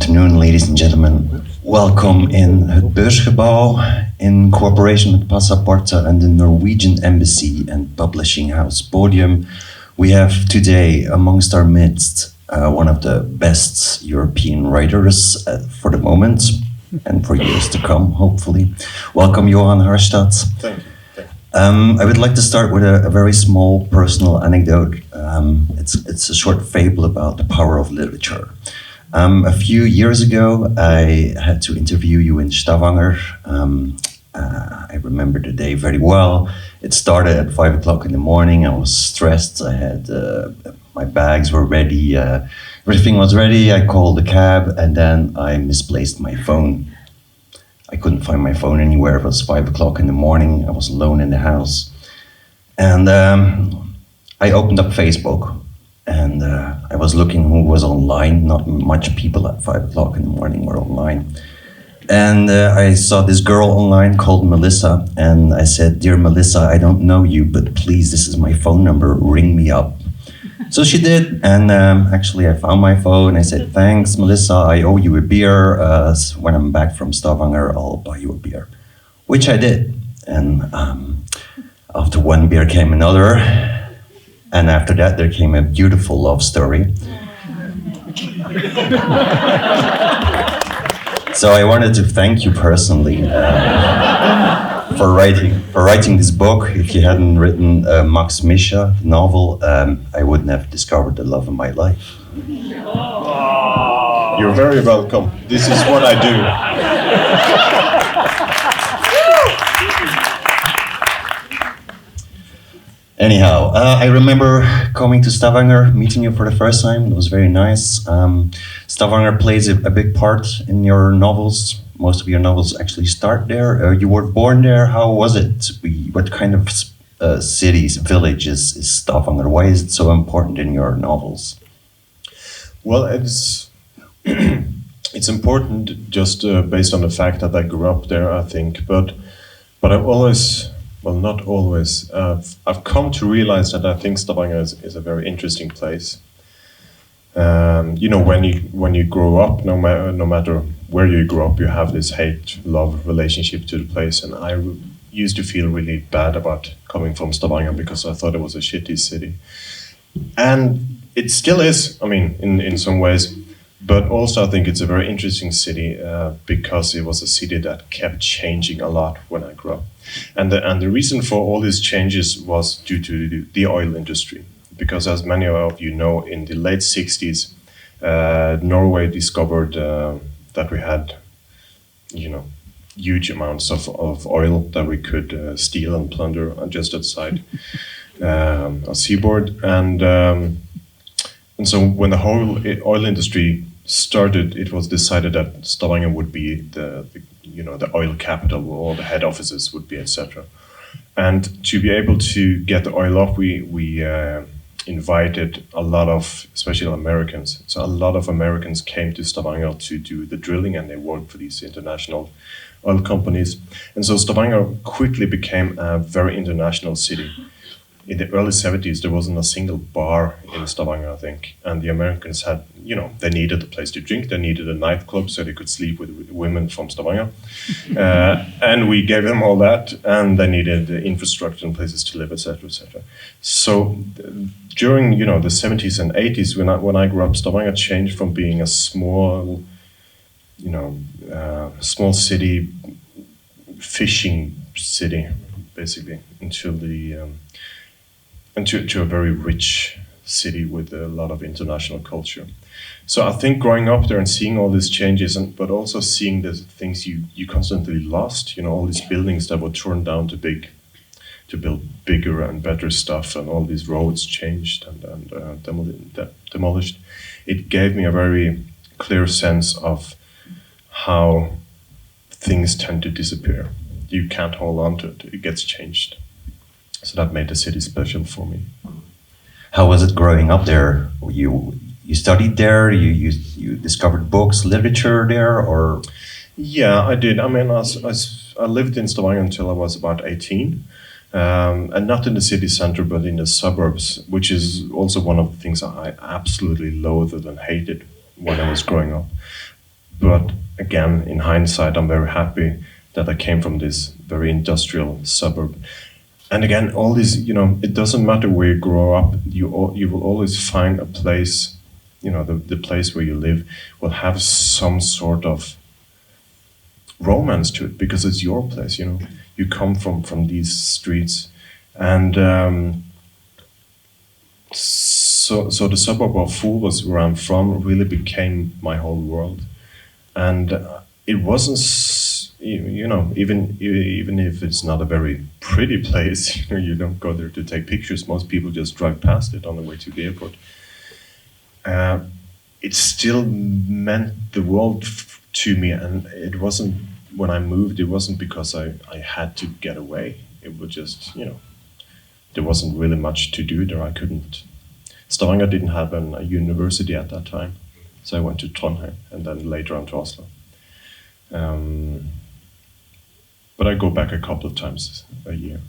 afternoon, ladies and gentlemen. Welcome in het Beursgebouw in cooperation with Passaporta and the Norwegian Embassy and Publishing House Podium. We have today amongst our midst one of the best European writers for the moment and for years to come, hopefully. Welcome, Johan Harstad. Thank you. I would like to start with a very small personal anecdote. It's a short fable about the power of literature. A few years ago, I had to interview you in Stavanger. I remember the day very well. It started at 5 o'clock in the morning. I was stressed. I had my bags were ready. Everything was ready. I called the cab, and then I misplaced my phone. I couldn't find my phone anywhere. It was 5 o'clock in the morning. I was alone in the house, and I opened up Facebook. And I was looking who was online. Not much people at 5 o'clock in the morning were online. And I saw this girl online called Melissa. And I said, "Dear Melissa, I don't know you, but please, this is my phone number. Ring me up." So she did. And actually, I found my phone. I said, "Thanks, Melissa. I owe you a beer. When I'm back from Stavanger, I'll buy you a beer." Which I did. And after one beer came another. And after that, there came a beautiful love story. So I wanted to thank you personally for writing this book. If you hadn't written Max Mischa, the novel, I wouldn't have discovered the love of my life. You're very welcome. This is what I do. Anyhow, I remember coming to Stavanger, meeting you for the first time. It was very nice. Stavanger plays a big part in your novels. Most of your novels actually start there. You were born there. How was it? What kind of cities, villages is Stavanger? Why is it so important in your novels? Well, it's it's important just based on the fact that I grew up there, I think. But I've always... Well, not always. I've come to realize that I think Stavanger is a very interesting place. When you grow up, no matter where you grow up, you have this hate-love relationship to the place. And I used to feel really bad about coming from Stavanger because I thought it was a shitty city. And it still is, I mean, in some ways. But also I think it's a very interesting city because it was a city that kept changing a lot when I grew up. And the reason for all these changes was due to the oil industry. Because as many of you know, in the late 60s, Norway discovered that we had, huge amounts of oil that we could steal and plunder just outside our seaboard. And so when the whole oil industry started, it was decided that Stavanger would be the oil capital, where all the head offices would be, etc. And to be able to get the oil off, we invited a lot of, especially Americans. So a lot of Americans came to Stavanger to do the drilling, and they worked for these international oil companies. And so Stavanger quickly became a very international city. In the early 70s, there wasn't a single bar in Stavanger, I think. And the Americans had, they needed a place to drink. They needed a nightclub so they could sleep with women from Stavanger. And we gave them all that. And they needed infrastructure and places to live, etc., etc. So during, the 70s and 80s, when I grew up, Stavanger changed from being a small, small city, fishing city, basically, into a very rich city with a lot of international culture. So I think growing up there and seeing all these changes, but also seeing the things you constantly lost, all these buildings that were torn down to build bigger and better stuff, and all these roads changed and demolished, it gave me a very clear sense of how things tend to disappear. You can't hold on to it, it gets changed. So that made the city special for me. How was it growing up there? You studied there? You discovered books, literature there, or? Yeah, I did. I mean, I lived in Stavanger until I was about 18, and not in the city center, but in the suburbs, which is also one of the things I absolutely loathed and hated when I was growing up. But again, in hindsight, I'm very happy that I came from this very industrial suburb. And again, all these, it doesn't matter where you grow up, you will always find a place, the place where you live will have some sort of romance to it, because it's your place, You come from these streets. And so the suburb of Faut was where I'm from, really became my whole world. And it wasn't, even if it's not a very pretty place, you don't go there to take pictures. Most people just drive past it on the way to the airport. It still meant the world to me, and it wasn't, when I moved, it wasn't because I had to get away. It was just, there wasn't really much to do there. I couldn't. Stavanger didn't have a university at that time, so I went to Trondheim and then later on to Oslo. But I go back a couple of times a year.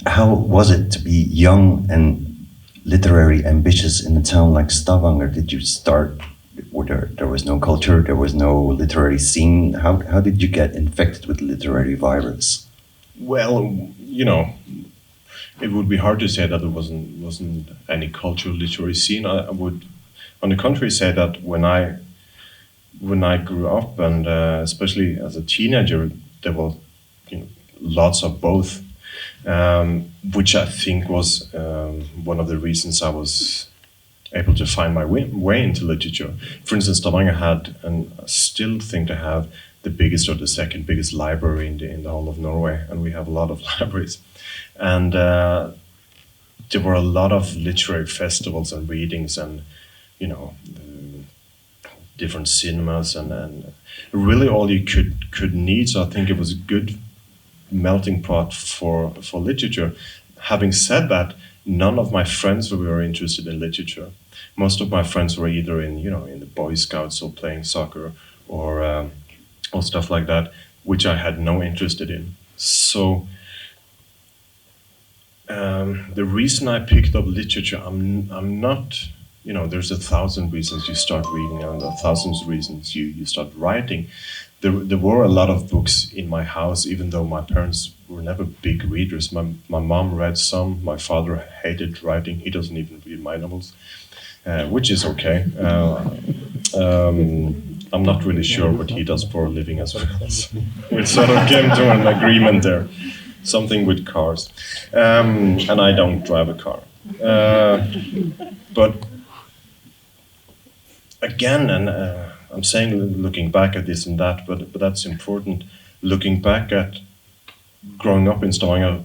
How was it to be young and literary ambitious in a town like Stavanger? Did you start, where there was no culture, there was no literary scene? How did you get infected with the literary virus? Well, it would be hard to say that there wasn't any cultural literary scene. I would, on the contrary, say that when I grew up, and especially as a teenager, there were lots of both, which I think was one of the reasons I was able to find my way into literature. For instance, Stavanger had, and I still think to have, the biggest or the second biggest library in the whole of Norway, and we have a lot of libraries. And there were a lot of literary festivals and readings, and different cinemas, and really all you could need. So I think it was a good melting pot for literature. Having said that, none of my friends were very interested in literature. Most of my friends were either in the Boy Scouts or playing soccer or stuff like that, which I had no interest in. So the reason I picked up literature, I'm not, there's 1,000 reasons you start reading and 1,000 reasons you start writing. There were a lot of books in my house, even though my parents were never big readers. My mom read some, my father hated writing, he doesn't even read my novels, which is okay. I'm not really sure what he does for a living as well. We sort of came to an agreement there. Something with cars. And I don't drive a car. But again, and I'm saying looking back at this and that, but that's important. Looking back at growing up in Stavanger,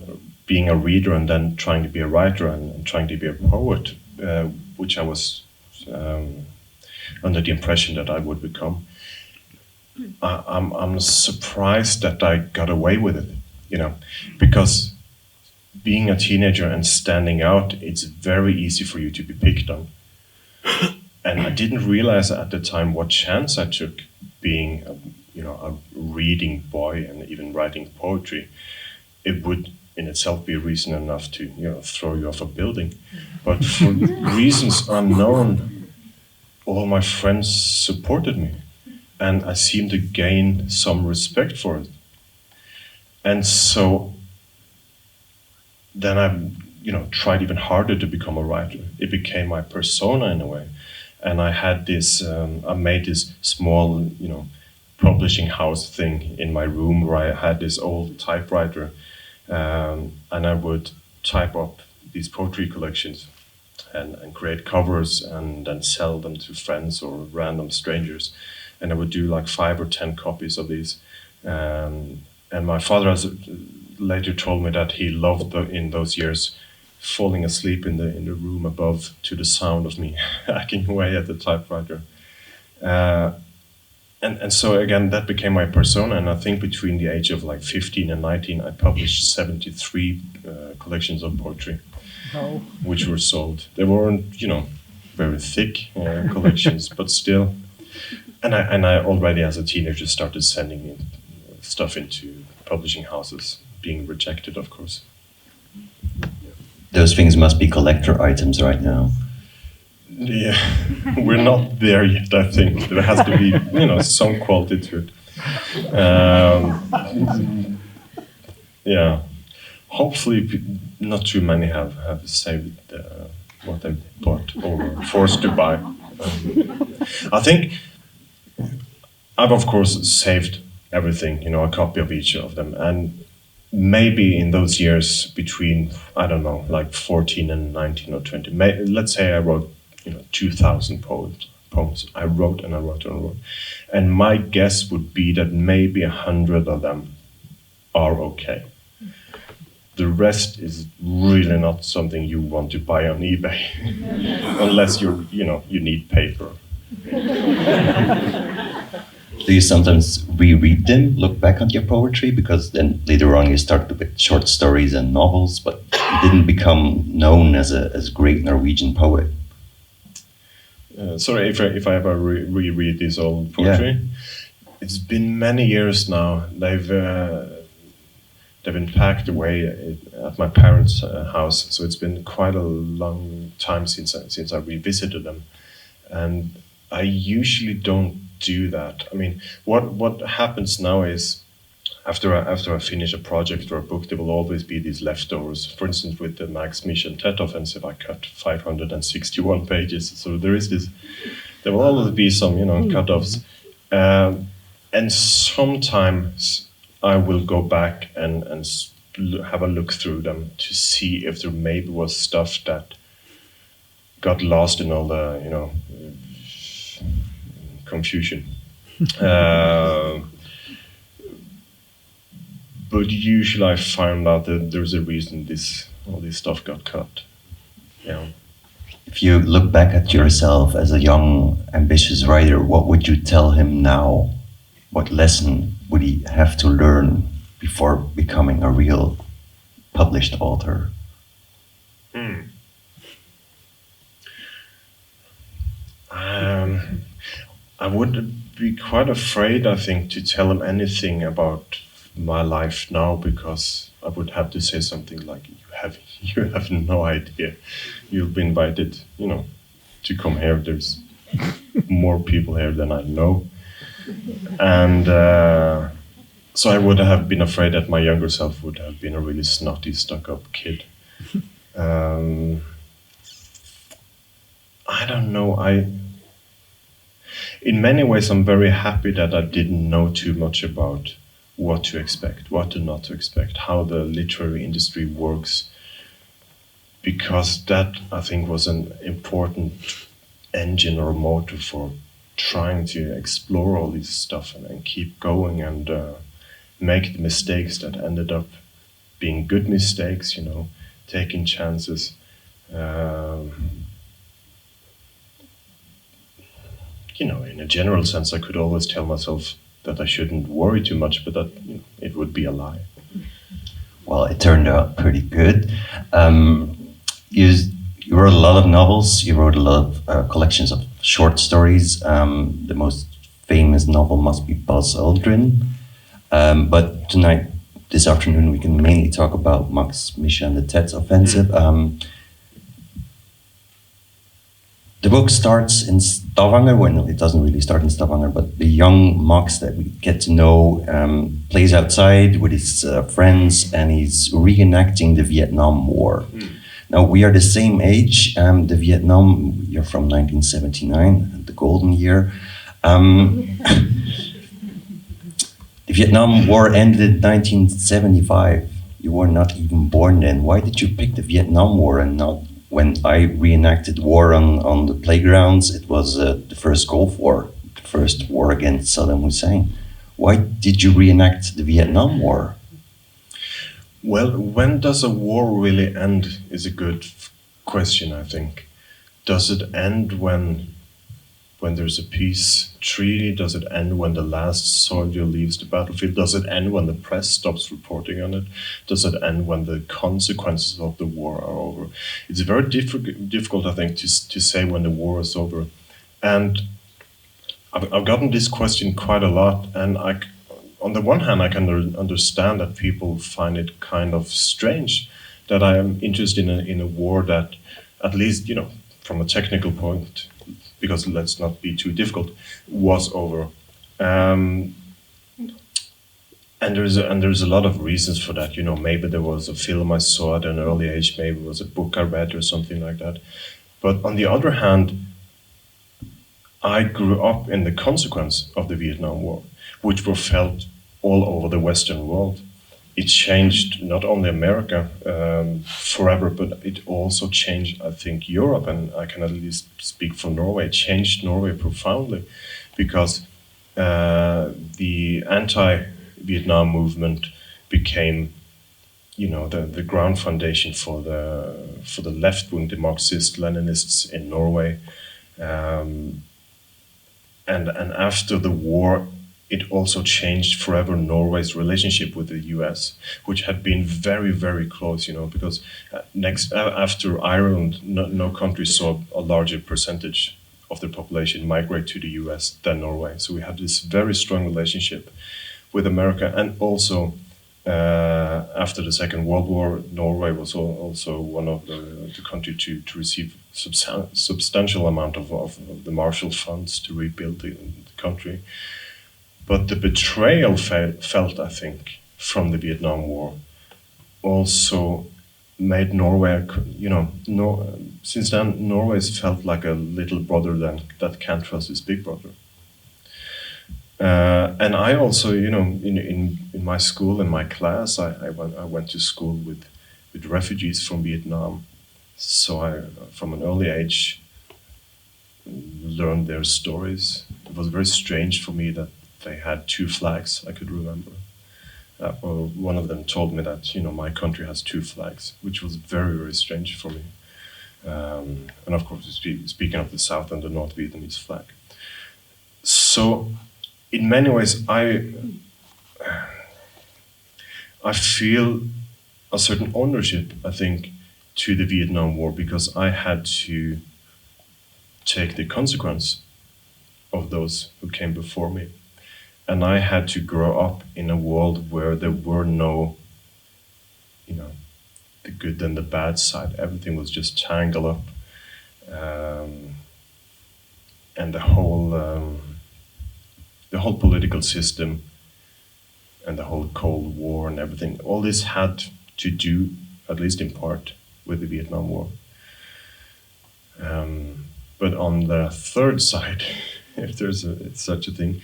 being a reader and then trying to be a writer and trying to be a poet, which I was under the impression that I would become. I'm surprised that I got away with it, because being a teenager and standing out, it's very easy for you to be picked on. And I didn't realize at the time what chance I took being a reading boy and even writing poetry. It would in itself be a reason enough to throw you off a building. But for reasons unknown, all my friends supported me, and I seemed to gain some respect for it. And so then I tried even harder to become a writer. It became my persona in a way. And I had this, I made this small, publishing house thing in my room where I had this old typewriter, and I would type up these poetry collections and create covers and then sell them to friends or random strangers. And I would do like 5 or 10 copies of these. And my father has later told me that he loved in those years falling asleep in the room above to the sound of me hacking away at the typewriter. And so again, that became my persona. And I think between the age of like 15 and 19, I published 73 collections of poetry, which were sold. They weren't, very thick collections, but still. And I already as a teenager started sending stuff into publishing houses, being rejected, of course. Those things must be collector items right now. Yeah, we're not there yet. I think there has to be, some quality to it. Yeah, hopefully not too many have saved what they bought or were forced to buy. I think I've of course saved everything, a copy of each of them, and maybe in those years between, I don't know, like 14 and 19 or 20, let's say I wrote 2,000 poems. I wrote and I wrote and I wrote, and my guess would be that maybe 100 of them are okay. The rest is really not something you want to buy on eBay, unless you need paper. Do you sometimes reread them, look back on your poetry? Because then later on you started with short stories and novels, but you didn't become known as a great Norwegian poet. Sorry if I ever reread this old poetry. Yeah. It's been many years now. They've been packed away at my parents' house, so it's been quite a long time since I revisited them, and I usually don't do that. I mean, what happens now is after I finish a project or a book, there will always be these leftovers. For instance, with the Mischa Tetoffensiven, I cut 561 pages, so there will always be some cut-offs, and sometimes I will go back and have a look through them to see if there maybe was stuff that got lost in all the confusion. But usually I find out that there's a reason all this stuff got cut. Yeah. If you look back at yourself as a young, ambitious writer, what would you tell him now? What lesson would he have to learn before becoming a real published author? I would be quite afraid, I think, to tell him anything about my life now, because I would have to say something like, you have no idea. You've been invited, to come here. There's more people here than I know. And so I would have been afraid that my younger self would have been a really snotty, stuck-up kid. I don't know. In many ways, I'm very happy that I didn't know too much about what to expect, what to not to expect, how the literary industry works, because that, I think, was an important engine or motor for trying to explore all this stuff and keep going and make the mistakes that ended up being good mistakes, taking chances. In a general sense, I could always tell myself that I shouldn't worry too much, but that it would be a lie. Well, it turned out pretty good. You wrote a lot of novels. You wrote a lot of collections of short stories. The most famous novel must be Buzz Aldrin. But tonight, this afternoon, we can mainly talk about Max, Misha, and the Tetoffensiven. The book starts in Stavanger. Well, it doesn't really start in Stavanger, but the young Max that we get to know plays outside with his friends, and he's reenacting the Vietnam War. Now, we are the same age. The Vietnam, you're from 1979, the golden year. The Vietnam War ended in 1975. You were not even born then. Why did you pick the Vietnam War and not when I reenacted war on the playgrounds? It was the first Gulf War, the first war against Saddam Hussein. Why did you reenact the Vietnam War? Well, when does a war really end is a good question, I think. Does it end when there's a peace treaty? Does it end when the last soldier leaves the battlefield? Does it end when the press stops reporting on it? Does it end when the consequences of the war are over? It's very difficult, I think, to say when the war is over. And I've gotten this question quite a lot, and on the one hand, I can understand that people find it kind of strange that I am interested in a war that, at least, from a technical point, because let's not be too difficult, was over. And there's a lot of reasons for that. You know, maybe there was a film I saw at an early age, maybe it was a book I read or something like that. But on the other hand, I grew up in the consequence of the Vietnam War, which were felt all over the Western world. It changed not only America forever, but it also changed, I think, Europe, and I can at least speak for Norway. It changed Norway profoundly, because the anti-Vietnam movement became, you know, the ground foundation for the left-wing, the Marxist-Leninists in Norway. And after the war, it also changed forever Norway's relationship with the US, which had been very, very close, you know, because after Ireland, no country saw a larger percentage of their population migrate to the US than Norway. So we had this very strong relationship with America. And also, after the Second World War, Norway was also one of the country to receive substantial amount of the Marshall Funds to rebuild the country. But the betrayal felt, I think, from the Vietnam War also made Norway, you know, since then Norway's felt like a little brother that can't trust his big brother. And I also, you know, in my school, in my class, I went to school with refugees from Vietnam. So I, from an early age, learned their stories. It was very strange for me that they had two flags, I could remember. One of them told me that, you know, my country has two flags, which was very, very strange for me. And of course, speaking of the South and the North Vietnamese flag. So, in many ways, I feel a certain ownership, I think, to the Vietnam War, because I had to take the consequence of those who came before me. And I had to grow up in a world where there were no, you know, the good and the bad side. Everything was just tangled up. And the whole political system and the whole Cold War and everything, all this had to do, at least in part, with the Vietnam War. But on the third side, if there's such a thing,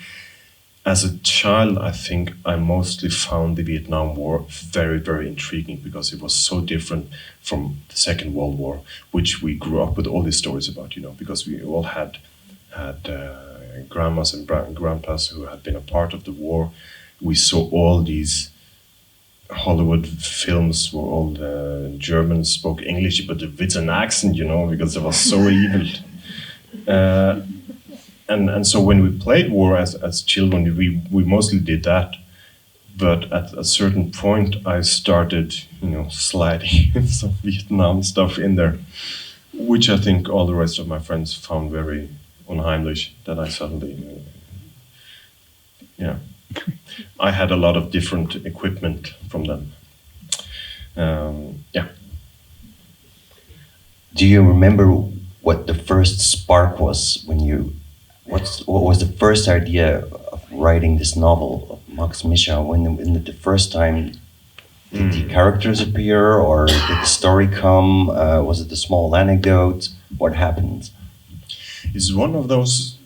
as a child, I think I mostly found the Vietnam War very, very intriguing, because it was so different from the Second World War, which we grew up with all these stories about, you know, because we all had grandmas and grandpas who had been a part of the war. We saw all these Hollywood films where all the Germans spoke English, but with an accent, you know, because it was so evil. And so when we played war as children, we mostly did that. But at a certain point, I started, you know, sliding some Vietnam stuff in there, which I think all the rest of my friends found very unheimlich, that I suddenly, I had a lot of different equipment from them. Do you remember what the first spark was when you, what was the first idea of writing this novel of Max Mischa? When the first time did the characters appear, or did the story come? Was it a small anecdote? What happened? It's one of those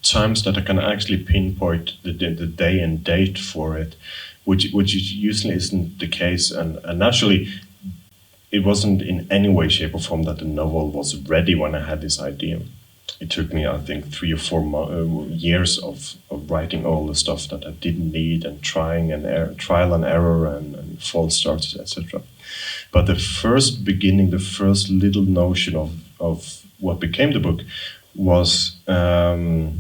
times that I can actually pinpoint the day and date for it, which usually isn't the case. And naturally, it wasn't in any way, shape, or form that the novel was ready when I had this idea. It took me, I think, 3 or 4 years of writing all the stuff that I didn't need, and trial and error and false starts, etc. But the first beginning, the first little notion of what became the book was a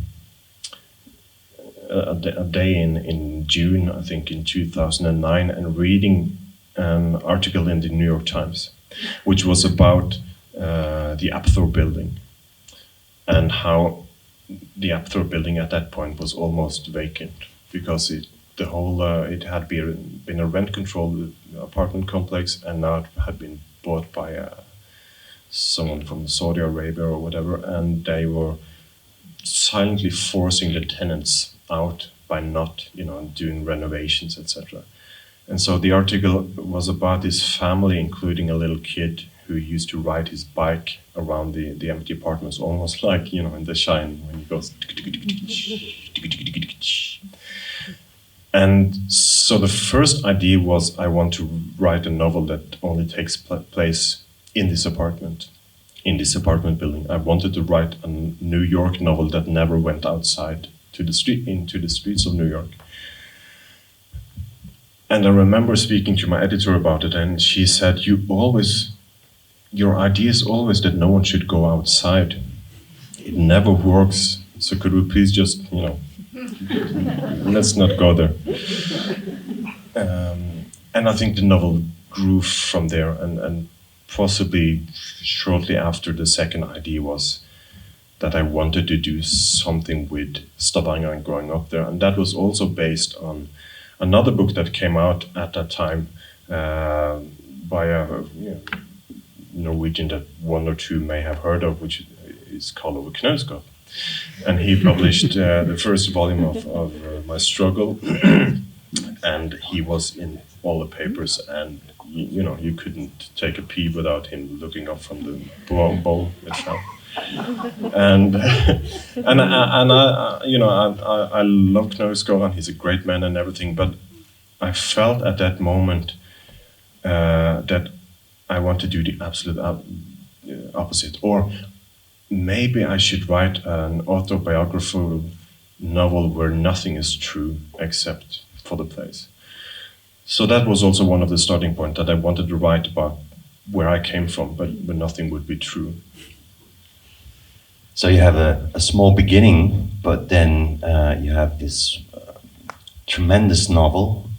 day in June, I think, in 2009, and reading an article in the New York Times, which was about the Apthorp building, and how the Apthorp building at that point was almost vacant, because it had been a rent-controlled apartment complex, and now it had been bought by someone from Saudi Arabia or whatever, and they were silently forcing the tenants out by not, doing renovations, etc. And so the article was about this family, including a little kid who used to ride his bike around the empty apartments, almost like, in The Shining, when he goes. And so the first idea was, I want to write a novel that only takes place in this apartment building. I wanted to write a New York novel that never went outside to the street, into the streets of New York. And I remember speaking to my editor about it, and she said, your idea is always that no one should go outside. It never works. So could we please just, let's not go there. And I think the novel grew from there, and possibly shortly after, the second idea was that I wanted to do something with Stavanger and growing up there. And that was also based on another book that came out at that time by a Norwegian that one or two may have heard of, which is called Over Knausgård. And he published the first volume of my struggle, and he was in all the papers, and you couldn't take a pee without him looking up from the bowl itself. And I love Knausgård, and he's a great man and everything, but I felt at that moment that I want to do the absolute opposite, or maybe I should write an autobiographical novel where nothing is true except for the place. So that was also one of the starting points, that I wanted to write about where I came from, but where nothing would be true. So you have a small beginning, but then you have this tremendous novel.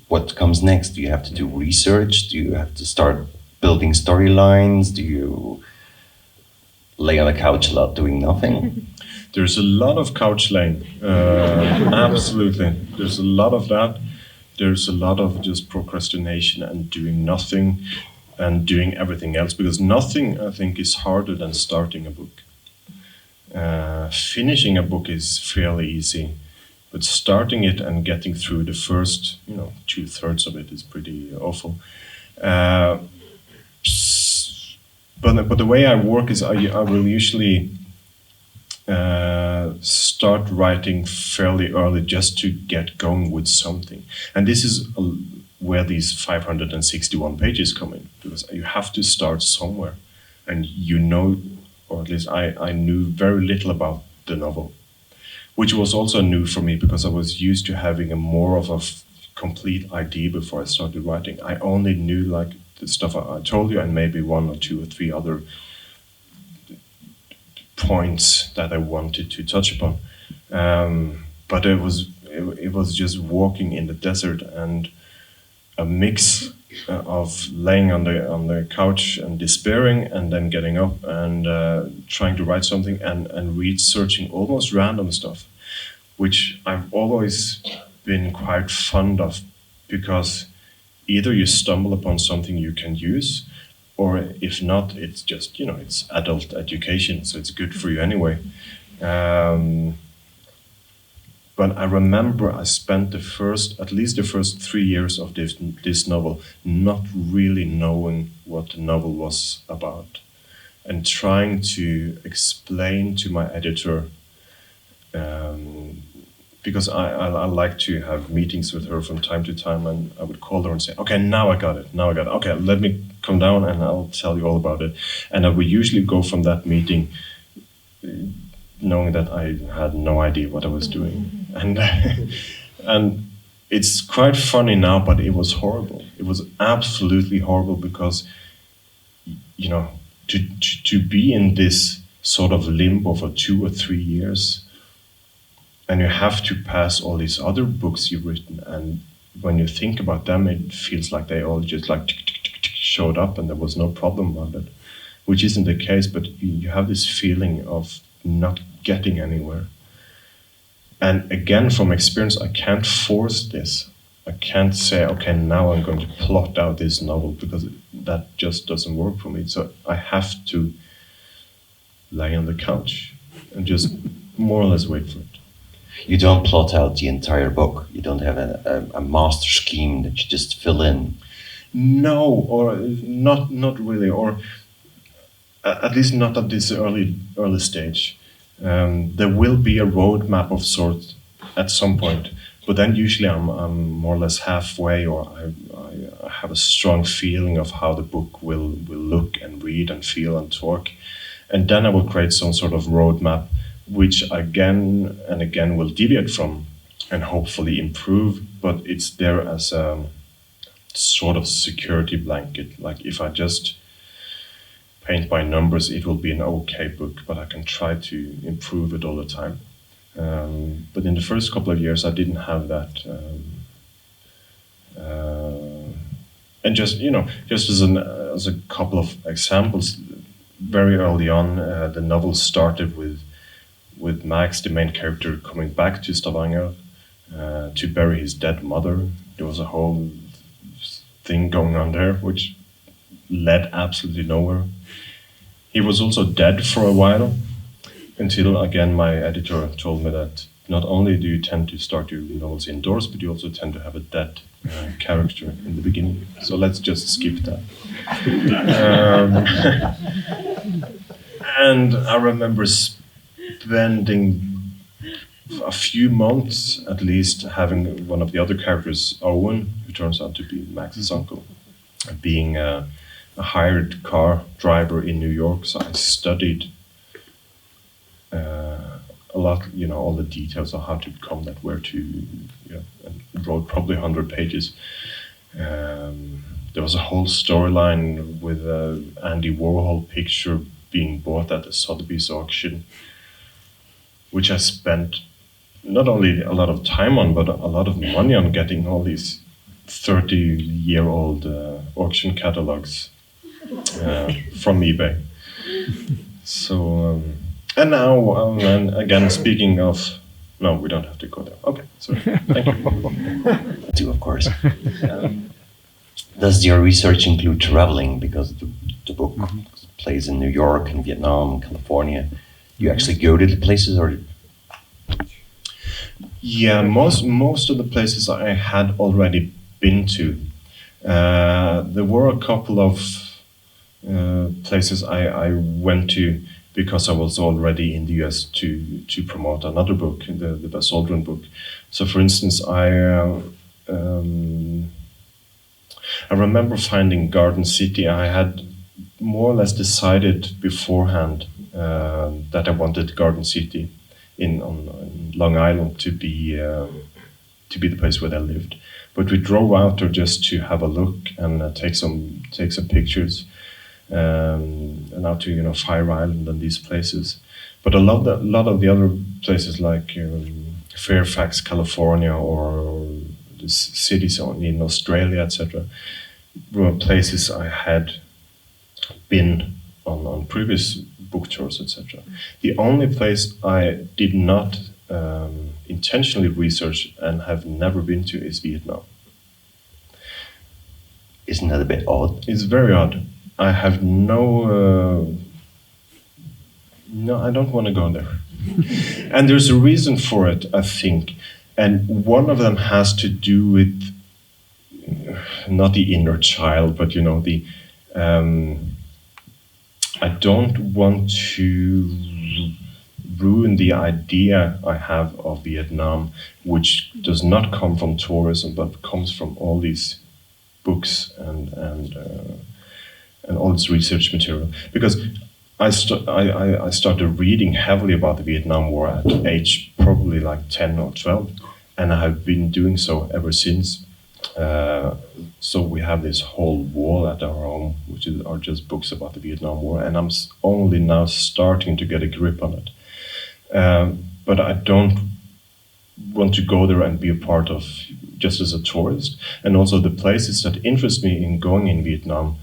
What comes next? Do you have to do research? Do you have to start building storylines? Do you lay on a couch a lot doing nothing? There's a lot of couch laying, absolutely. There's a lot of that. There's a lot of just procrastination and doing nothing and doing everything else, because nothing, I think, is harder than starting a book. Finishing a book is fairly easy, but starting it and getting through the first, 2/3 of it is pretty awful. But the way I work is I will usually start writing fairly early just to get going with something. And this is where these 561 pages come in, because you have to start somewhere. And or at least I knew very little about the novel, which was also new for me, because I was used to having more of a complete idea before I started writing. I only knew the stuff I told you, and maybe one or two or three other points that I wanted to touch upon. But it was just walking in the desert, and a mix of laying on the couch and despairing, and then getting up and trying to write something, and researching almost random stuff, which I've always been quite fond of, because either you stumble upon something you can use, or if not, it's just, it's adult education, so it's good for you anyway. But I remember I spent at least the first 3 years of this novel not really knowing what the novel was about, and trying to explain to my editor, because I like to have meetings with her from time to time, and I would call her and say, okay, now I got it. Okay, let me come down and I'll tell you all about it. And I would usually go from that meeting knowing that I had no idea what I was doing. And it's quite funny now, but it was horrible. It was absolutely horrible, because, to be in this sort of limbo for 2 or 3 years, and you have to pass all these other books you've written, and when you think about them, it feels like they all just showed up and there was no problem about it, which isn't the case, but you have this feeling of not getting anywhere. And again, from experience, I can't force this. I can't say, okay, now I'm going to plot out this novel, because that just doesn't work for me. So I have to lay on the couch and just more or less wait for it. You don't plot out the entire book. You don't have a master scheme that you just fill in. No, or not really, or at least not at this early stage. There will be a roadmap of sorts at some point, but then usually I'm more or less halfway, or I have a strong feeling of how the book will look and read and feel and talk, and then I will create some sort of roadmap, which again and again will deviate from and hopefully improve, but it's there as a sort of security blanket. Like if I just paint by numbers, it will be an okay book, but I can try to improve it all the time. But in the first couple of years, I didn't have that. And just as a couple of examples, very early on, the novel started with Max, the main character, coming back to Stavanger to bury his dead mother. There was a whole thing going on there, which led absolutely nowhere. He was also dead for a while, until again my editor told me that not only do you tend to start your novels indoors, but you also tend to have a dead character in the beginning. So let's just skip that. And I remember spending a few months at least having one of the other characters, Owen, who turns out to be Max's uncle, being a hired car driver in New York. So I studied a lot, all the details of how to become that, where to, and wrote probably 100 pages. There was a whole storyline with Andy Warhol picture being bought at the Sotheby's auction, which I spent not only a lot of time on, but a lot of money on, getting all these 30-year-old auction catalogs from eBay. So, and now, and again, speaking of, no, we don't have to go there. Okay, sorry, thank you. Too, of course. Does your research include traveling? Because the book plays in New York and Vietnam, California. You actually go to the places, or? Yeah, most of the places I had already been to. There were a couple of places I went to because I was already in the US to promote another book, the Buzz Aldrin book. So, for instance, I remember finding Garden City. I had more or less decided beforehand that I wanted Garden City on Long Island to be the place where I lived. But we drove out there just to have a look and take some pictures, and out to Fire Island and these places. But a lot of the other places like Fairfax, California, or the cities in Australia, etc., were places I had been on previous book tours, etc. The only place I did not intentionally research and have never been to is Vietnam. Isn't that a bit odd? It's very odd. I have no, I don't want to go there. And there's a reason for it, I think. And one of them has to do with not the inner child, but the I don't want to ruin the idea I have of Vietnam, which does not come from tourism, but comes from all these books and all this research material. Because I started reading heavily about the Vietnam War at age probably like 10 or 12, and I have been doing so ever since. So we have this whole wall at our home, which are just books about the Vietnam War, and I'm only now starting to get a grip on it. But I don't want to go there and be a part of just as a tourist. And also the places that interest me in going in Vietnam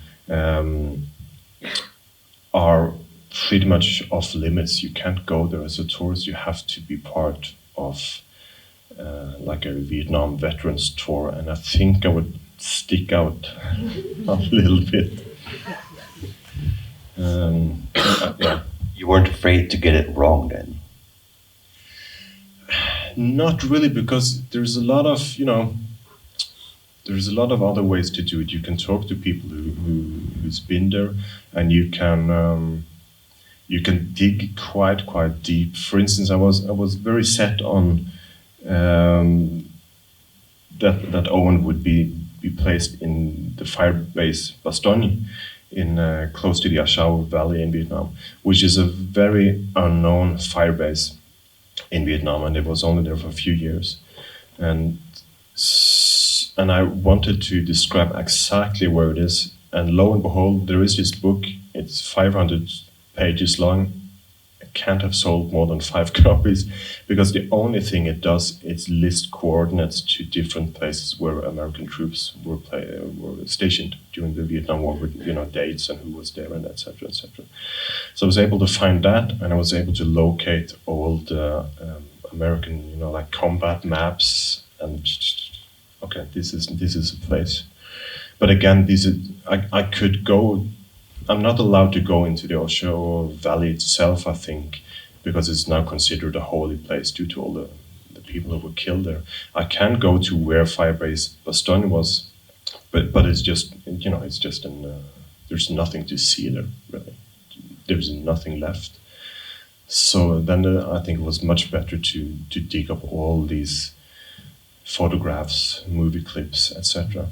are pretty much off limits. You can't go there as a tourist. You have to be part of like a Vietnam veterans tour, and I think I would stick out a little bit. Yeah. You weren't afraid to get it wrong then? Not really, because there's a lot of, there's a lot of other ways to do it. You can talk to people who's been there, and you can dig quite deep. For instance, I was very set on that Owen would be placed in the fire base Bastogne in close to the A Shau Valley in Vietnam, which is a very unknown fire base in Vietnam, and it was only there for a few years. And I wanted to describe exactly where it is. And lo and behold, there is this book. It's 500 pages long. I can't have sold more than 5 copies, because the only thing it does is list coordinates to different places where American troops were stationed during the Vietnam War, with dates and who was there and etc. etc. So I was able to find that, and I was able to locate old American like combat maps, and okay, this is a place. But again, I could go. I'm not allowed to go into the Osho Valley itself, I think, because it's now considered a holy place due to all the people who were killed there. I can go to where Firebase Bastogne was, but it's just, it's just there's nothing to see there, really. There's nothing left. So then I think it was much better to dig up all these photographs, movie clips, etc.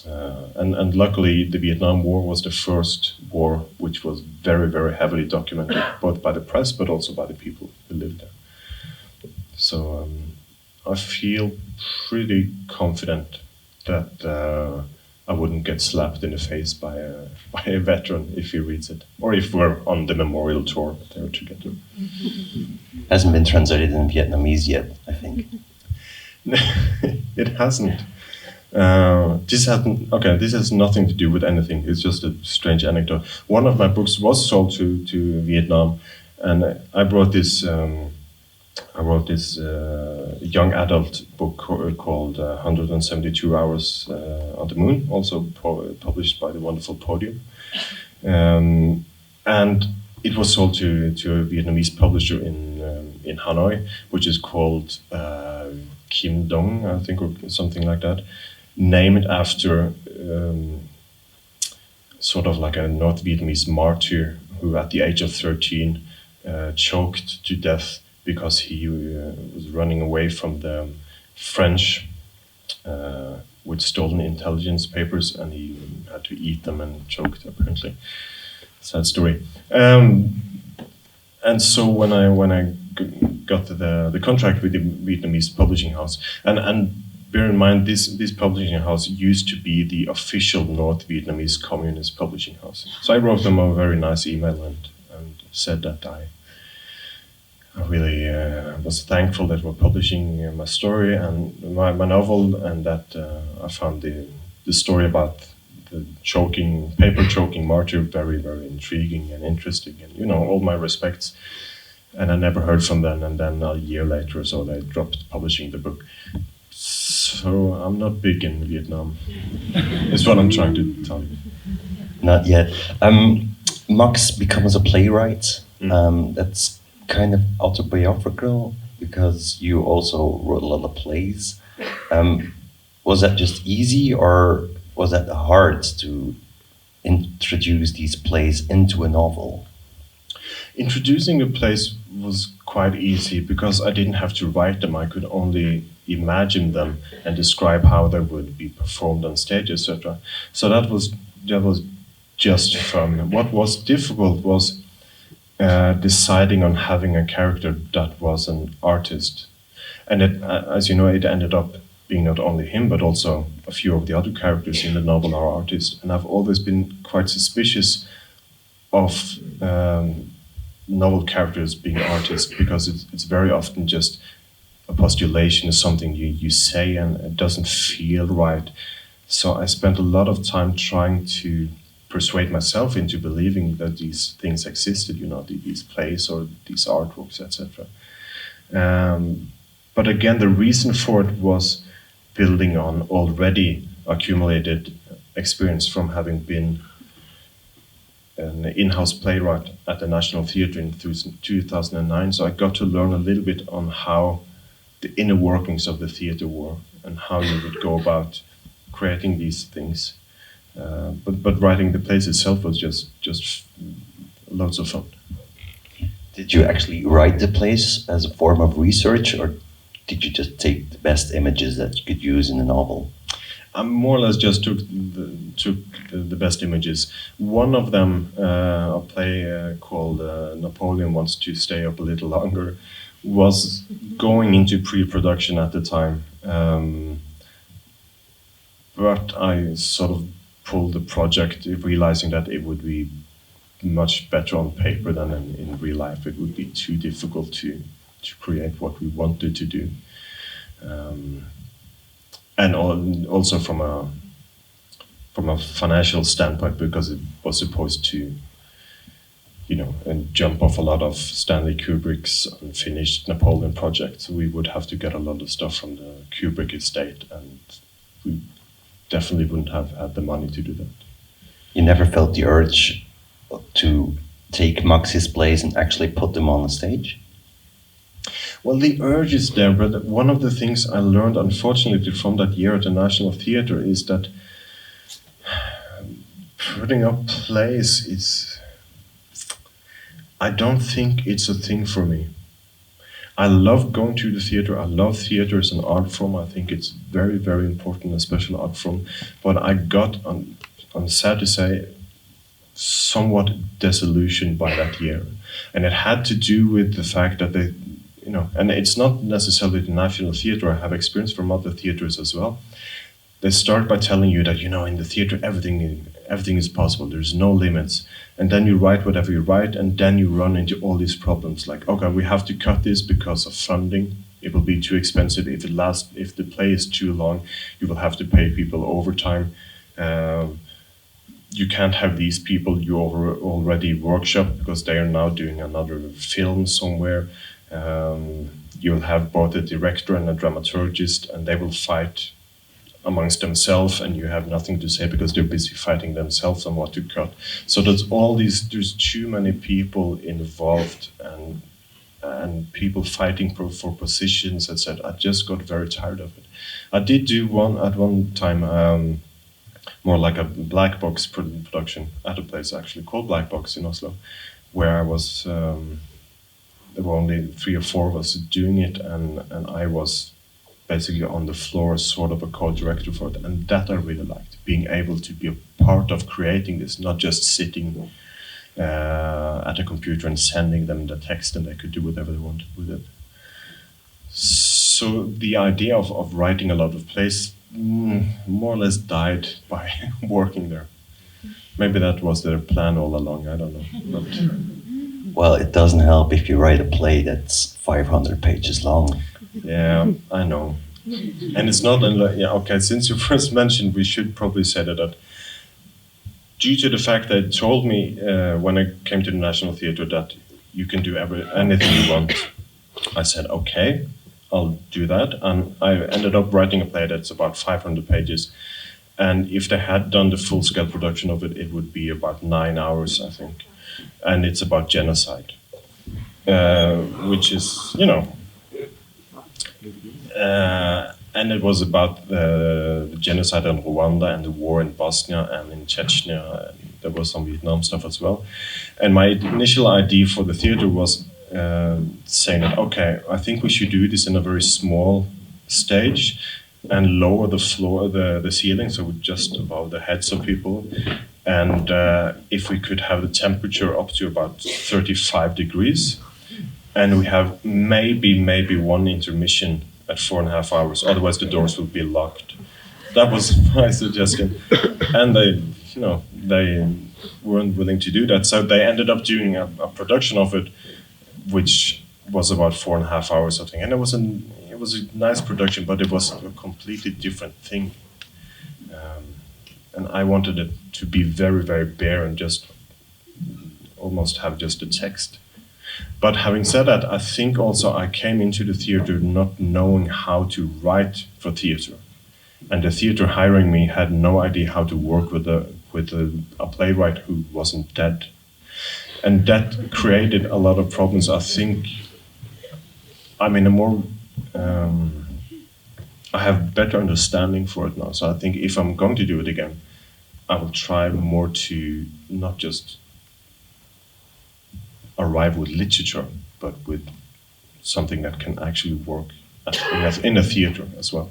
And luckily, the Vietnam War was the first war which was very, very heavily documented, both by the press but also by the people who lived there. So I feel pretty confident that I wouldn't get slapped in the face by a veteran if he reads it, or if we're on the memorial tour there together. Hasn't been translated in Vietnamese yet, I think. It hasn't. This has nothing to do with anything. It's just a strange anecdote. One of my books was sold to Vietnam, and I wrote this young adult book called 172 Hours on the Moon, also published by the wonderful Podium. And it was sold to a Vietnamese publisher in Hanoi, which is called Kim Dong, I think, or something like that. Named after sort of like a North Vietnamese martyr who at the age of 13 choked to death because he was running away from the French with stolen intelligence papers, and he had to eat them and choked, apparently. Sad story. And so when I got the contract with the Vietnamese publishing house, and bear in mind, this publishing house used to be the official North Vietnamese Communist publishing house. So I wrote them a very nice email and said that I really was thankful that we're publishing my story and my novel, and that I found the story about the paper choking martyr very, very intriguing and interesting, and all my respects. And I never heard from them, and then a year later or so they dropped publishing the book. So I'm not big in Vietnam, is what I'm trying to tell you. Not yet. Max becomes a playwright. That's kind of autobiographical, because you also wrote a lot of plays. Was that just easy, or was that hard to introduce these plays into a novel? Introducing the plays was quite easy, because I didn't have to write them. I could only imagine them and describe how they would be performed on stage, etc. So that was just fun. What was difficult was deciding on having a character that was an artist, and it, as you know, it ended up being not only him but also a few of the other characters in the novel are artists. And I've always been quite suspicious of novel characters being artists, because it's very often just a postulation, is something you say and it doesn't feel right. So I spent a lot of time trying to persuade myself into believing that these things existed, these plays or these artworks, etc. But again, the reason for it was building on already accumulated experience from having been an in-house playwright at the National Theatre in 2009. So I got to learn a little bit on how the inner workings of the theatre were and how you would go about creating these things. But writing the plays itself was just loads of fun. Did you actually write the plays as a form of research, or did you just take the best images that you could use in the novel? I more or less just took the best images. One of them, a play called Napoleon Wants to Stay Up a Little Longer, was going into pre-production at the time. But I sort of pulled the project, realizing that it would be much better on paper than in real life. It would be too difficult to create what we wanted to do. And also from a financial standpoint, because it was supposed to, and jump off a lot of Stanley Kubrick's unfinished Napoleon projects. We would have to get a lot of stuff from the Kubrick estate, and we definitely wouldn't have had the money to do that. You never felt the urge to take Maxi's plays and actually put them on the stage? Well, the urge is there, but one of the things I learned, unfortunately, from that year at the National Theatre is that putting up plays is... I don't think it's a thing for me. I love going to the theatre. I love theatre as an art form. I think it's very, very important, a special art form. But I got, I'm sad to say, somewhat disillusioned by that year. And it had to do with the fact that they, and it's not necessarily the National Theatre. I have experience from other theatres as well. They start by telling you that, in the theatre, everything is possible. There's no limits. And then you write whatever you write, and then you run into all these problems. Like, okay, we have to cut this because of funding. It will be too expensive. If the play is too long, you will have to pay people overtime. You can't have these people you already workshop because they are now doing another film somewhere. You'll have both a director and a dramaturgist, and they will fight amongst themselves, and you have nothing to say because they're busy fighting themselves on what to cut. So there's too many people involved and people fighting for positions, etc. I just got very tired of it. I did do one time, more like a black box production at a place actually called Black Box in Oslo, where I was, there were only 3 or 4 of us doing it, and I was basically on the floor, sort of a co-director for it, and that I really liked, being able to be a part of creating this, not just sitting at a computer and sending them the text and they could do whatever they wanted with it. So the idea of writing a lot of plays more or less died by working there. Maybe that was their plan all along, I don't know. But well, it doesn't help if you write a play that's 500 pages long. Yeah, I know. And it's not, since you first mentioned, we should probably say that due to the fact that it told me when I came to the National Theatre that you can do anything you want, I said, okay, I'll do that. And I ended up writing a play that's about 500 pages. And if they had done the full-scale production of it, it would be about 9 hours, I think. And it's about genocide, which is, and it was about the genocide in Rwanda and the war in Bosnia and in Chechnya. And there was some Vietnam stuff as well. And my initial idea for the theater was saying that, okay, I think we should do this in a very small stage and lower the floor, the ceiling, so just above the heads of people. And if we could have the temperature up to about 35 degrees, and we have maybe one intermission at 4.5 hours, otherwise the doors will be locked. That was my suggestion. And they weren't willing to do that. So they ended up doing a production of it, which was about 4.5 hours, I think. And it was a nice production, but it was a completely different thing. And I wanted it to be very, very bare and just almost have just a text. But having said that, I think also I came into the theater not knowing how to write for theater. And the theater hiring me had no idea how to work with a playwright who wasn't dead. And that created a lot of problems. I think I have better understanding for it now. So I think if I'm going to do it again, I will try more to not just arrive with literature, but with something that can actually work in a theater as well.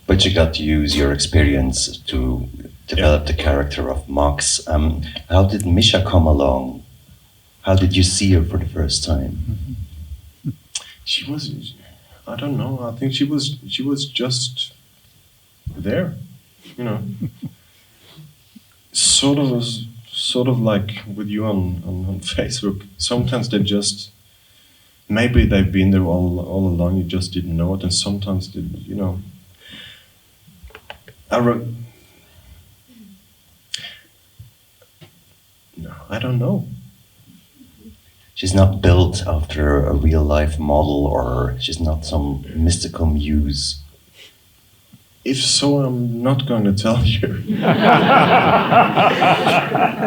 But you got to use your experience to develop the character of Max. How did Misha come along? How did you see her for the first time? She was, I don't know. I think she was just there, you know. Sort of like with you on Facebook. Sometimes they just, maybe they've been there all along. You just didn't know it, and sometimes they, you know. No, I don't know. She's not built after a real life model, or she's not some mystical muse. If so, I'm not going to tell you.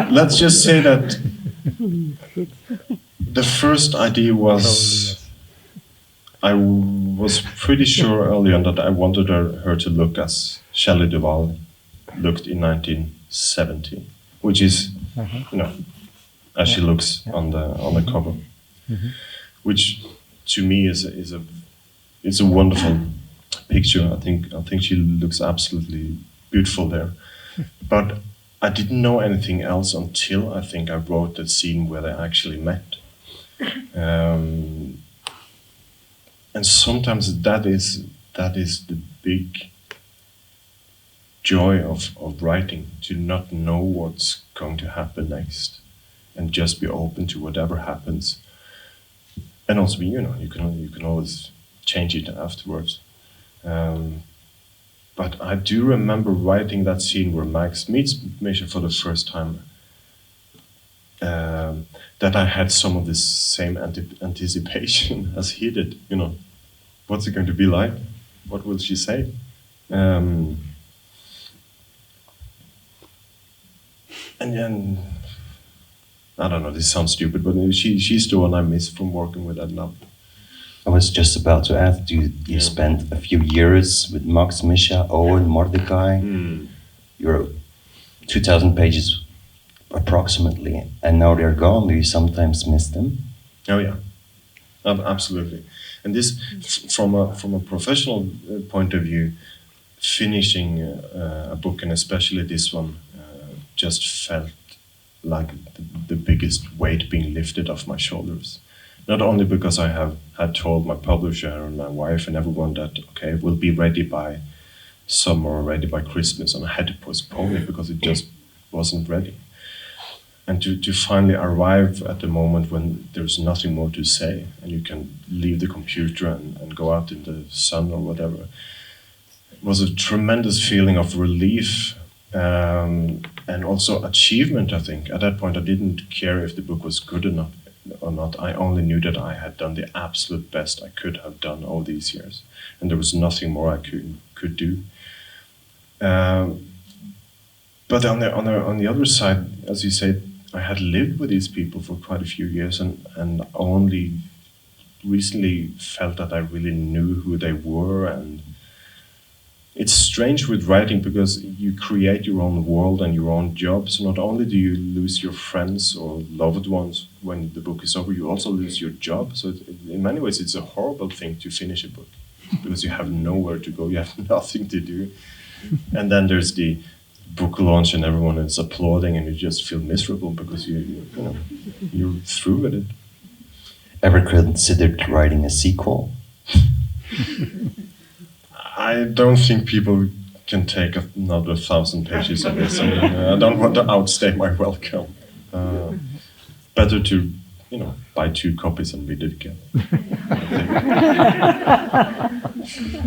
Let's just say that the first idea was, I was pretty sure early on that I wanted her to look as Shelley Duvall looked in 1970, which is, you know, as she looks on the cover, which to me is a wonderful picture. I think she looks absolutely beautiful there, but I didn't know anything else until I think I wrote that scene where they actually met. And sometimes that is the big joy of writing, to not know what's going to happen next, and just be open to whatever happens. And also, you know, you can always change it afterwards. But I do remember writing that scene where Max meets Misha for the first time. That I had some of this same anticipation as he did. You know, what's it going to be like? What will she say? And then, I don't know, this sounds stupid, but she's the one I miss from working with that now. I was just about to ask, you spent a few years with Max, Misha, Owen, Mordecai. You're 2,000 pages approximately, and now they're gone. Do you sometimes miss them? Oh yeah, absolutely. And this, from a professional point of view, finishing a book, and especially this one, just felt like the biggest weight being lifted off my shoulders. Not only because I had told my publisher and my wife and everyone that, okay, we'll be ready by summer or ready by Christmas, and I had to postpone it because it just wasn't ready. And to finally arrive at the moment when there's nothing more to say and you can leave the computer and go out in the sun or whatever, it was a tremendous feeling of relief. And also achievement, I think. At that point, I didn't care if the book was good enough or not. I only knew that I had done the absolute best I could have done all these years, and there was nothing more I could do. But on the other side, as you said, I had lived with these people for quite a few years, and only recently felt that I really knew who they were. And it's strange with writing because you create your own world and your own job. So not only do you lose your friends or loved ones when the book is over, you also lose your job. So in many ways, it's a horrible thing to finish a book because you have nowhere to go, you have nothing to do. And then there's the book launch and everyone is applauding and you just feel miserable because you're through with it. Ever considered writing a sequel? I don't think people can take another 1,000 pages of this. I don't want to outstay my welcome. Better to, buy 2 copies and read it again.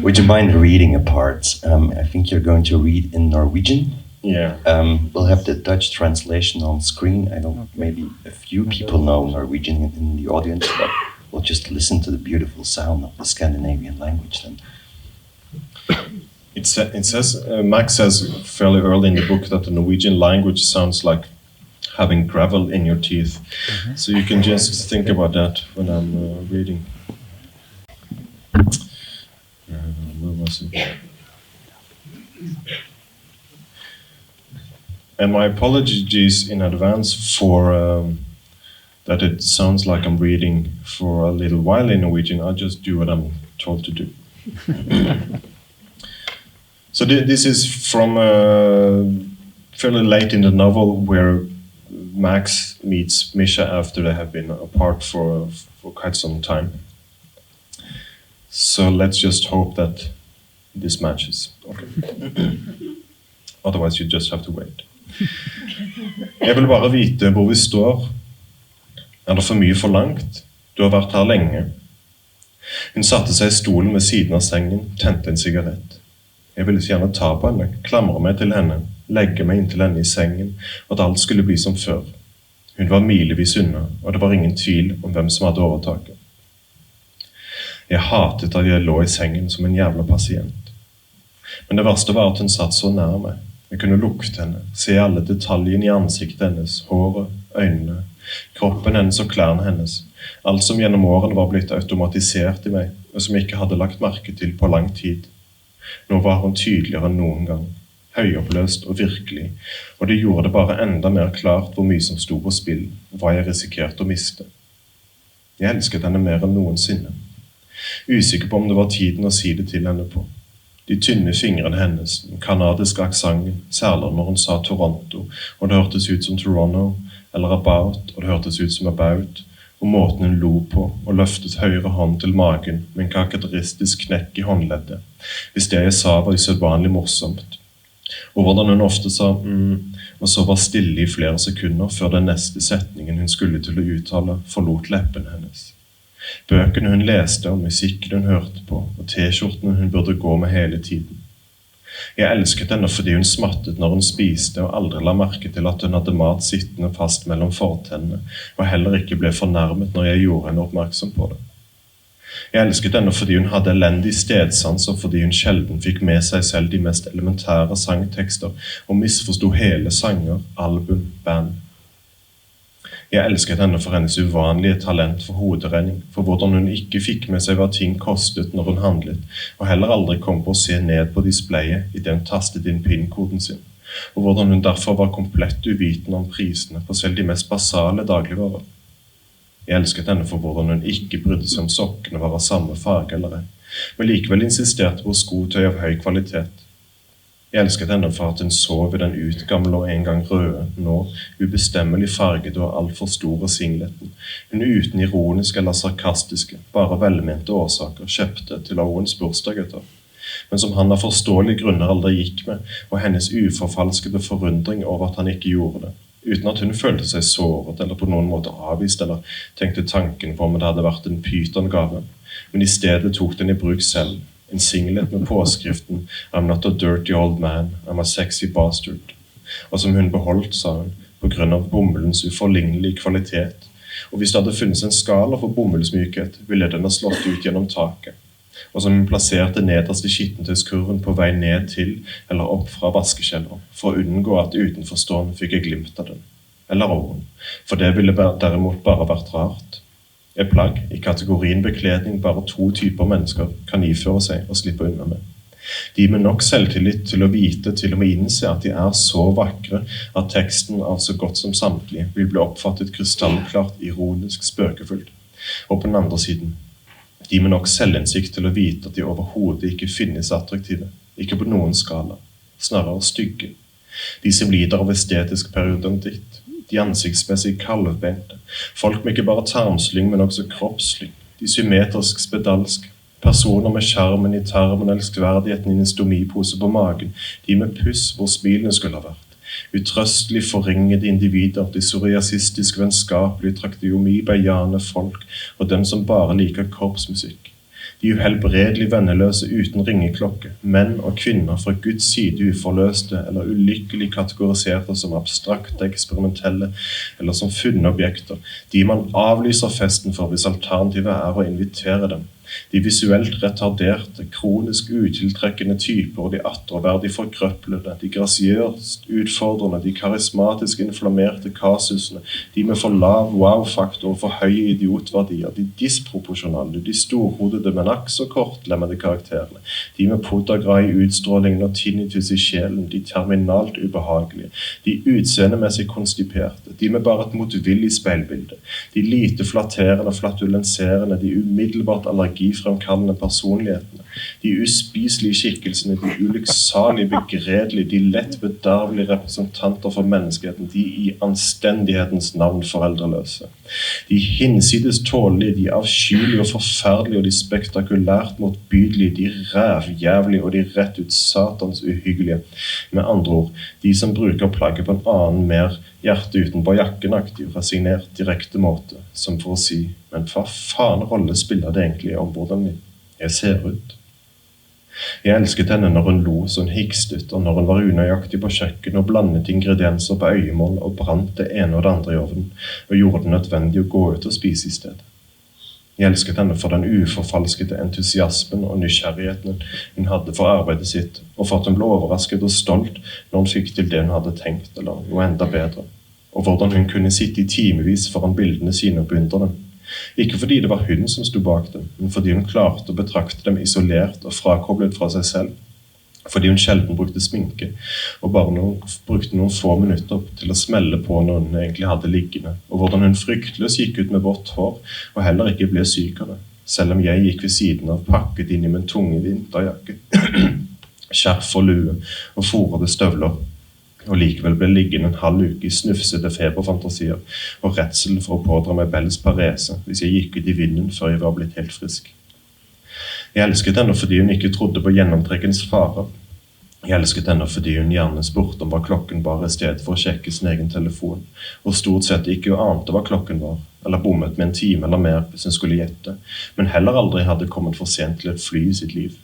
Would you mind reading a part? I think you're going to read in Norwegian. Yeah. We'll have the Dutch translation on screen. I don't, maybe a few people know Norwegian in the audience, but we'll just listen to the beautiful sound of the Scandinavian language then. It says, Max says fairly early in the book that the Norwegian language sounds like having gravel in your teeth. So you can just think about that when I'm reading. Where was it? And my apologies in advance for that it sounds like I'm reading for a little while in Norwegian. I just do what I'm told to do. So this is from fairly late in the novel where Max meets Misha after they have been apart for quite some time. So let's just hope that this matches. Okay. Otherwise you just have to wait. Jeg vil bare vite hvor vi står. Det for mye forlangt? Du har vært her lenge. Hun satte seg I stolen ved siden av sengen, tente en sigarett. Jeg ville så gjerne ta på henne, klamre meg til henne, legge meg inntil henne I sengen, og at alt skulle bli som før. Hun var milevis unna, og det var ingen tvil om hvem som hadde overtaket. Jeg hatet at jeg lå I sengen som en jævla pasient. Men det verste var at hun satt så nær meg. Jeg kunne lukte henne, se alle detaljene I ansiktet hennes, håret, øynene, kroppen hennes og klærne hennes. Alt som gjennom årene var blitt automatisert I meg, og som jeg ikke hadde lagt merke til på lang tid. Nå var hun tydeligere enn noen gang, høyoppløst og virkelig, og det gjorde det bare enda mer klart hvor mye som stod på spill, og hva jeg risikerte å miste. Jeg elsket henne mer enn noensinne. Usikker på om det var tiden å si det til henne på. De tynne fingrene hennes, den kanadiske aksangen, særlig når hun sa Toronto, og det hørtes ut som Toronto, eller about, og det hørtes ut som about, og måten hun lo på, og løftet høyre hånd til magen med en karakteristisk knekk I håndleddet, hvis det jeg sa var usedvanlig morsomt. Og hvordan hun ofte sa og så var stille I flere sekunder før den neste setningen hun skulle til å uttale forlot leppene hennes. Bøkene hun leste og musikken hun hørte på, og t-skjortene hun burde gå med hele tiden. Jeg elsket henne fordi hun smattet når hun spiste, og aldri la merke til at hun hadde mat sittende fast mellom fortennene, og heller ikke ble fornærmet når jeg gjorde henne oppmerksom på det. Jeg elsket henne fordi hun hadde elendig stedsans, og fordi hun sjelden fikk med seg selv de mest elementære sangtekster, og misforstod hele sanger, album, band. Jeg elsket henne for hennes uvanlige talent for hoderegning, for hvordan hun ikke fikk med seg hva ting kostet når hun handlet, og heller aldri kom på å se ned på displayet I det hun tastet inn PIN-koden sin, og hvordan hun derfor var komplett uvitende om prisene på selv de mest basale dagligvarer. Jeg elsket henne for hvordan hun ikke brydde seg om sokkene var av samme farge eller ei, men likevel insisterte på skotøy av høy kvalitet. Jeg elsket henne for at hun sov I den utgamle og en gang røde, nå ubestemmelig fargede og alt for store singleten. Hun uten ironiske eller sarkastiske, bare velmente årsaker, kjøpte til Owens bursdag etter. Men som han av forståelige grunner aldri gikk med, og hennes uforfalskede forundring over at han ikke gjorde det. Uten at hun følte seg såret eller på noen måte avvist eller tenkte tanken på om det hadde vært en python-gave. Men I stedet tok den I bruk selv. En singlet med påskriften I'm not a dirty old man, I'm a sexy bastard. Og som hun beholdt, sa hun, på grunn av bomullens uforlignelige kvalitet. Og hvis det hadde funnes en skala for bomullsmykhet, ville den ha slått ut gjennom taket. Og som hun plasserte nederst I skittentøyskurven på vei ned til eller opp fra vaskekjelleren, for å unngå at utenforstående fikk jeg glimt av den. Eller åren, for det ville derimot bare vært rart. Et plagg I kategorien bekledning bare 2 typer mennesker kan iføre seg og slippe unna med. De med nok selvtillit til å vite, til og med innse at de så vakre at teksten av så godt som samtlige vil bli oppfattet krystallklart, ironisk, spøkefullt. Og på den andre siden, de med nok selvinnsikt til å vite at de overhodet ikke finnes attraktive, ikke på noen skala, snarere stygge. De som lider av estetisk periodontitt, de ansiktsmessig kalvbente, folk med ikke bare tarmslyng, men også kroppslyng, de symmetrisk spedalske, personer med skjermen I tarmen og elskverdigheten I en stomipose på magen, de med puss hvor smilene skulle ha vært, utrøstelig forringede individer, de psoriasistisk vennskapelige trakteomi-beiane folk, og dem som bare liker korpsmusikk, De uhelbredelig venneløse uten ringeklokke, menn og kvinner fra Guds side uforløste eller ulykkelig kategoriserte som abstrakte, eksperimentelle eller som funne objekter, de man avlyser festen for hvis alternativet er å invitere dem. De visuelt retarderte, kronisk utiltrekkende typer og de attråverdig forkrøplede, de grasiøst utfordrende, de karismatisk inflammerte kasusene, de med for lav wow-faktor og for høye idiotverdier, de disproporsjonale, de storhodede, men akk så kortlemmede karakterene, de med podagrei utstrålingen og tinnitus i sjelen, de terminalt ubehagelige, de utseendemessig konstiperte, de med bare et motvillig speilbilde, de lite flatterende, flatulenserende, de umiddelbart allergifremkallende personlighetene, de uspiselige skikkelsene, de ulykksalige, begredelige, de lett bedarvelige representanter for menneskeheten, de i anstendighetens navn foreldreløse. De hinsides tålige, de avskyelige og forferdelige og de spektakulært motbydelige, de rævjævlige og de rett ut satans uhyggelige. Med andre ord, de som bruker plagget på en annen, mer hjerte utenpå jakkenaktig og resignert direkte måte, som for å si, men hva faen rolle spiller det egentlig om hvordan jeg ser ut? Jeg elsket henne når hun lo så hun hikstet, og når hun var unøyaktig på kjøkken og blandet ingredienser på øyemål og brant det ene og det andre i ovnen, og gjorde det nødvendig å gå ut og spise i stedet. Jeg elsket henne for den uforfalskede entusiasmen og nysgjerrigheten hun hadde for arbeidet sitt, og for at hun ble overrasket og stolt når hun fikk til det hun hadde tenkt, eller noe enda bedre, og hvordan hun kunne sitte i timevis foran bildene sine og beundre dem. Ikke fordi det var hun som sto bak dem, men fordi hun klarte å betrakte dem isolert og frakoblet fra seg selv. Fordi hun sjelden brukte sminke, og bare brukte noen få minutter til å smelle på når hun egentlig hadde liggende, og hvordan hun fryktløst gikk ut med vått hår, og heller ikke ble syk av det, selv om jeg gikk ved siden av pakket inn i min tunge vinterjakke, skjerf og lue og forede støvler, og likevel ble liggende en halv uke i snufsede feberfantasier og redsel for å pådra meg Bells parese hvis jeg gikk ut i vinden før jeg var blitt helt frisk. Jeg elsket henne fordi hun ikke trodde på gjennomtrekkens farer. Jeg elsket henne fordi hun gjerne spurte om hva klokken var i stedet for å sjekke sin egen telefon, og stort sett ikke ante hva klokken var, eller bommet med en time eller mer hvis hun skulle gjette, men heller aldri hadde kommet for sent til et fly i sitt liv.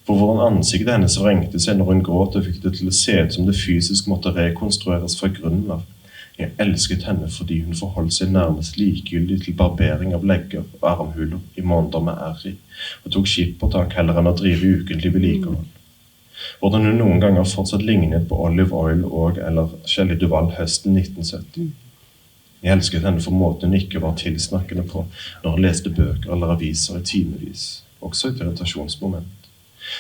For hvordan ansiktet hennes vrengte seg når hun gråt og fikk det til å se ut som det fysisk måtte rekonstrueres fra grunnen av. Jeg elsket henne fordi hun forholdt seg nærmest likegyldig til barbering av legger og armhuler i måneder med ærr i, og tok skippertak heller enn å drive ukentlig vedlikehold. Hvordan hun noen ganger fortsatt lignet på Olive Oil og eller Shelley Duvall høsten 1970. Jeg elsket henne for måten hun ikke var tilsnakkende på når hun leste bøker eller aviser i timevis, også et irritasjonsmoment.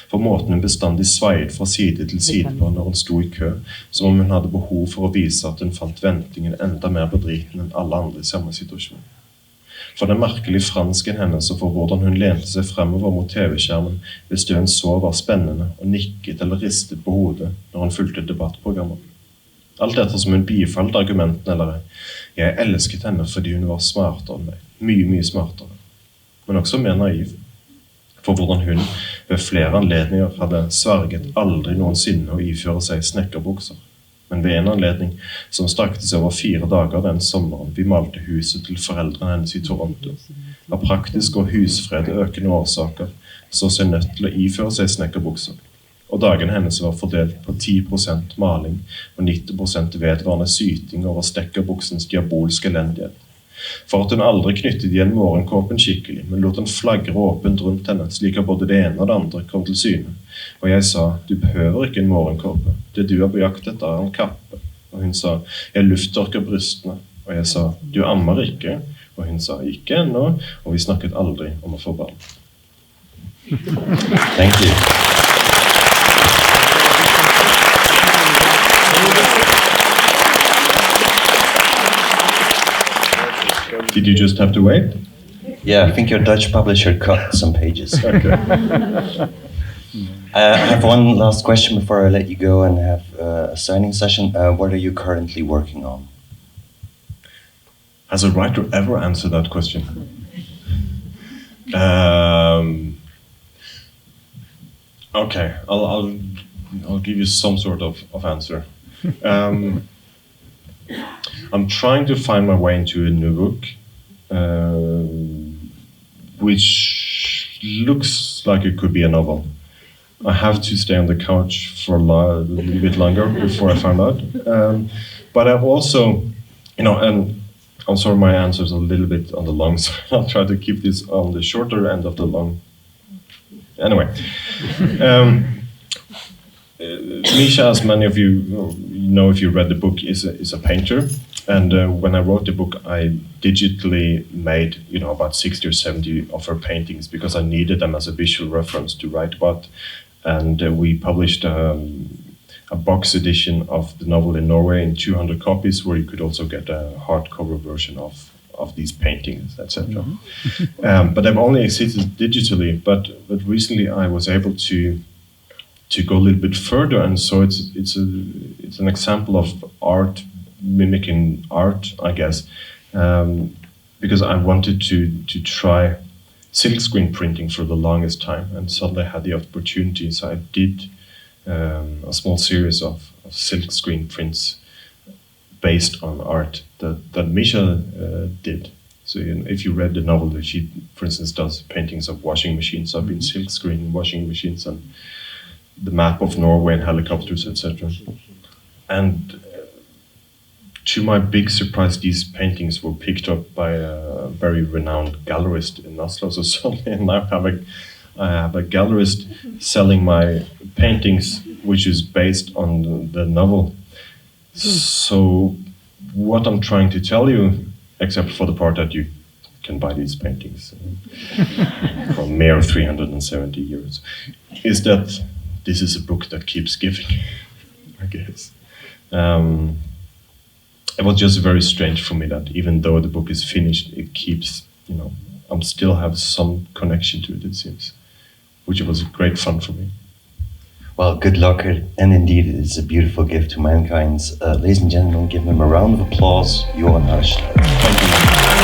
For måten hun bestandig sveiet fra side til side på når hun sto i kø, som om hun hadde behov for å vise at hun fant ventingen enda mer bedritende enn alle andre i samme situasjon. For den merkelige fransken hennes og for hvordan hun lente seg fremover mot TV-skjermen hvis det hun så var spennende og nikket eller ristet på hodet når hun fulgte debattprogrammer. Alt etter som hun bifalt argumentene eller ei. Jeg elsket henne fordi hun var smartere enn meg, mye smartere, men også mer naiv. For hvordan hun ved flere anledninger hadde sverget aldri noensinne å iføre seg snekkerbukser. Men ved en anledning, som strakte seg over 4 dager den sommeren vi malte huset til foreldrene hennes i Toronto, av praktiske og husfrede økende årsaker, så seg nødt til å iføre seg snekkerbukser. Og dagene hennes var fordelt på 10% maling og 90% vedvarende syting over stekkerbuksens diabolske elendighet. For at hun aldri knyttet igjen morgenkåpen skikkelig, men lot den flagre åpent rundt henne, slik at både det ene og det andre kom til syne. Og jeg sa, du behøver ikke en morgenkåpe, det du er på jakt etter er en kappe. Og hun sa, jeg lufttørker brystene. Og jeg sa, du ammer ikke. Og hun sa, ikke ennå, og vi snakket aldri om å få barn. Thank you. Did you just have to wait? Yeah, I think your Dutch publisher cut some pages. Okay. I have one last question before I let you go and have a signing session. What are you currently working on? Has a writer ever answered that question? Okay, I'll give you some sort of answer. I'm trying to find my way into a new book, which looks like it could be a novel. I have to stay on the couch for a little bit longer before I found out. But I've also, and I'm sorry my answer's a little bit on the long side. I'll try to keep this on the shorter end of the long. Anyway. Misha, as many of you know if you read the book, is a painter. And when I wrote the book, I digitally made about 60 or 70 of her paintings because I needed them as a visual reference to write about. And we published a box edition of the novel in Norway in 200 copies, where you could also get a hardcover version of these paintings, etc. But they've only existed digitally. But recently I was able to go a little bit further, and so it's an example of art mimicking art, I guess, because I wanted to try silkscreen printing for the longest time, and suddenly I had the opportunity. So I did a small series of silkscreen prints based on art that Misha did. So if you read the novel, she, for instance, does paintings of washing machines. I've been silkscreen washing machines and the map of Norway and helicopters, etc. And to my big surprise, these paintings were picked up by a very renowned gallerist in Oslo. So suddenly now I have a gallerist selling my paintings, which is based on the novel. So what I'm trying to tell you, except for the part that you can buy these paintings for a mere 370 euros, is that this is a book that keeps giving, I guess. It was just very strange for me that even though the book is finished, it keeps, I'm still have some connection to it seems, which was great fun for me. Well, good luck, and indeed it is a beautiful gift to mankind. Ladies and gentlemen, give him a round of applause, Johan Harstad. Thank you.